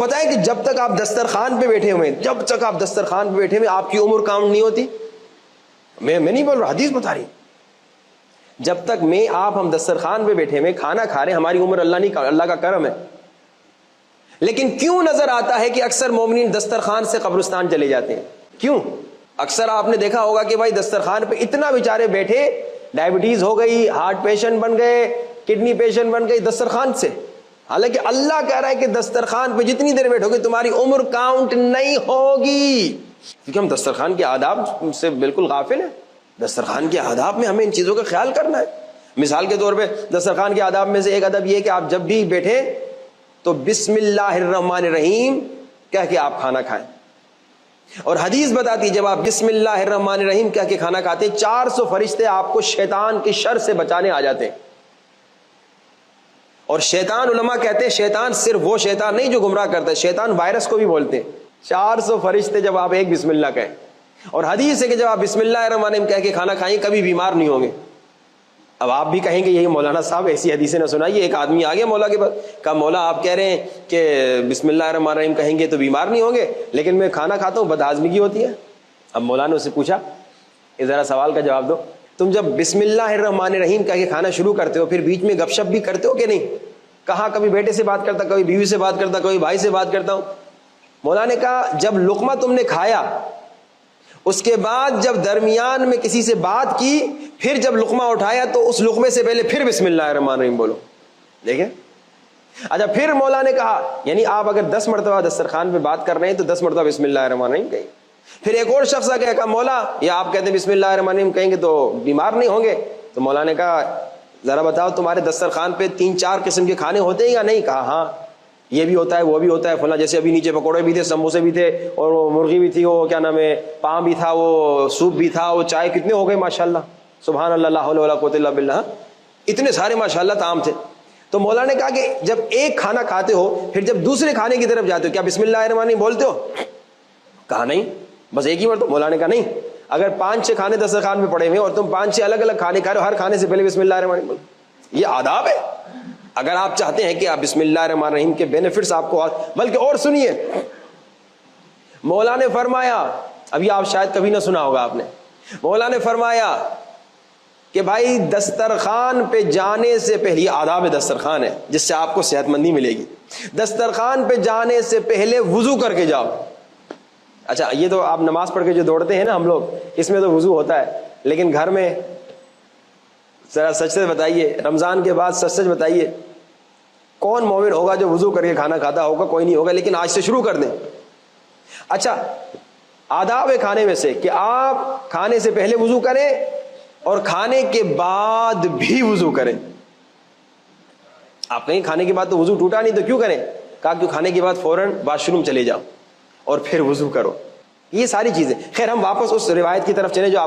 پتہ ہے کہ جب تک آپ دسترخوان پہ بیٹھے ہوئے آپ کی عمر کاؤنٹ نہیں ہوتی. میں نہیں بول رہا، حدیث بتا رہی. جب تک ہم دسترخوان پہ بیٹھے ہوئے کھانا کھا رہے ہیں، ہماری عمر اللہ کا کرم ہے. لیکن کیوں نظر آتا ہے کہ اکثر مومنین دسترخوان سے قبرستان چلے جاتے ہیں؟ کیوں؟ اکثر آپ نے دیکھا ہوگا کہ بھائی دسترخوان پہ اتنا بیچارے بیٹھے، ڈائبٹیز ہو گئی، ہارٹ پیشنٹ بن گئے، کڈنی پیشنٹ بن گئی دسترخوان سے. حالانکہ اللہ کہہ رہا ہے کہ دسترخوان پہ جتنی دیر بیٹھو گے تمہاری عمر کاؤنٹ نہیں ہوگی. کیونکہ ہم دسترخوان کے آداب سے بالکل غافل ہیں. دسترخوان کے آداب میں ہمیں ان چیزوں کا خیال کرنا ہے. مثال کے طور پہ دسترخوان کے آداب میں سے ایک ادب یہ ہے کہ آپ جب بھی بیٹھے تو بسم اللہ الرحمن الرحیم کہہ کے آپ کھانا کھائیں. اور حدیث بتاتی ہے جب آپ بسم اللہ الرحمن الرحیم کہہ کے کھانا کھاتے ہیں 400 فرشتے آپ کو شیطان کی شر سے بچانے آ جاتے ہیں. اور شیطان، علماء کہتے ہیں شیطان صرف وہ شیطان نہیں جو گمراہ کرتا ہے، شیطان وائرس کو بھی بولتے ہیں. 400 فرشتے جب آپ ایک بسم اللہ کہیں. اور حدیث ہے کہ جب آپ بسم اللہ الرحمن الرحیم کہہ کے کھانا کھائیں کبھی بیمار نہیں ہوں گے. اب آپ بھی کہیں گے یہی مولانا صاحب ایسی حدیثیں نہ سنائیے. ایک آدمی آ گیا مولا کے پاس، کہا مولا آپ کہہ رہے ہیں کہ بسم اللہ الرحمن الرحیم کہیں گے تو بیمار نہیں ہوں گے، لیکن میں کھانا کھاتا ہوں بد ہاضمی ہوتی ہے. اب مولا نے اس سے پوچھا ذرا سوال کا جواب دو، تم جب بسم اللہ الرحمن الرحیم کہہ کے کھانا شروع کرتے ہو پھر بیچ میں گپ شپ بھی کرتے ہو کہ نہیں؟ کہا کبھی بیٹے سے بات کرتا، کبھی بیوی سے بات کرتا، کبھی بھائی سے بات کرتا ہوں. مولا نے کہا جب لقمہ تم نے کھایا اس کے بعد جب درمیان میں کسی سے بات کی پھر جب لقمہ اٹھایا تو اس لقمے سے پہلے پھر بسم اللہ الرحمن الرحیم بولو. دیکھیں. اچھا پھر مولا نے کہا یعنی آپ اگر 10 مرتبہ دسترخوان پہ بات کر رہے ہیں تو 10 مرتبہ بسم اللہ الرحمن الرحیم کہیں. پھر ایک اور شخص آ گیا، کہا مولا یہ آپ کہتے ہیں بسم اللہ الرحمن الرحیم کہیں گے تو بیمار نہیں ہوں گے. تو مولا نے کہا ذرا بتاؤ تمہارے دسترخوان پہ 3-4 قسم کے کھانے ہوتے ہیں یا نہیں؟ کہا ہاں یہ بھی ہوتا ہے وہ بھی ہوتا ہے فلاں، جیسے ابھی نیچے پکوڑے بھی تھے، سموسے بھی تھے، اور وہ مرغی بھی تھی، وہ کیا نام ہے پام بھی تھا، وہ سوپ بھی تھا، وہ چائے. کتنے ہو گئے ماشاءاللہ، سبحان اللہ، لا حول ولا قوت الا باللہ، اتنے سارے ماشاءاللہ طعام تھے. تو مولا نے کہا کہ جب ایک کھانا کھاتے ہو پھر جب دوسرے کھانے کی طرف جاتے ہو کیا بسم اللہ الرحمن الرحیم بولتے ہو؟ کہا نہیں، بس ایک ہی مرتبہ. مولا نے کہا نہیں، اگر 5-6 کھانے دسترخوان میں پڑے ہوئے اور تم 5-6 الگ الگ کھانے کھا رہے ہو، ہر کھانے سے پہلے بسم اللہ الرحمن الرحیم بولو. یہ آداب ہے. اگر آپ چاہتے ہیں کہ آپ بسم اللہ الرحمن الرحیم کے بینیفٹس آپ کو، بلکہ اور سنیے مولا نے فرمایا، ابھی آپ شاید کبھی نہ سنا ہوگا آپ نے، مولا نے فرمایا کہ بھائی دسترخوان پہ جانے سے پہلے، یہ آداب دسترخوان ہے جس سے آپ کو صحت مندی ملے گی، دسترخوان پہ جانے سے پہلے وضو کر کے جاؤ. اچھا یہ تو آپ نماز پڑھ کے جو دوڑتے ہیں نا ہم لوگ، اس میں تو وضو ہوتا ہے، لیکن گھر میں ذرا سچ سے بتائیے، رمضان کے بعد سچ سچ بتائیے کون مومن ہوگا جو وضو کر کے کھانا کھاتا ہوگا؟ کوئی نہیں ہوگا. لیکن آج سے شروع کر دیں. اچھا آداب ہے کھانے میں سے کہ آپ کھانے سے پہلے وضو کریں اور کھانے کے بعد بھی وضو کریں. آپ کہیں کھانے کے بعد تو وضو ٹوٹا نہیں تو کیوں کریں؟ کہا کہ کھانے کے بعد فوراً واش روم چلے جاؤ اور پھر وضو کرو. یہ ساری چیزیں. خیر ہم واپس اس روایت کی طرف چلیں جو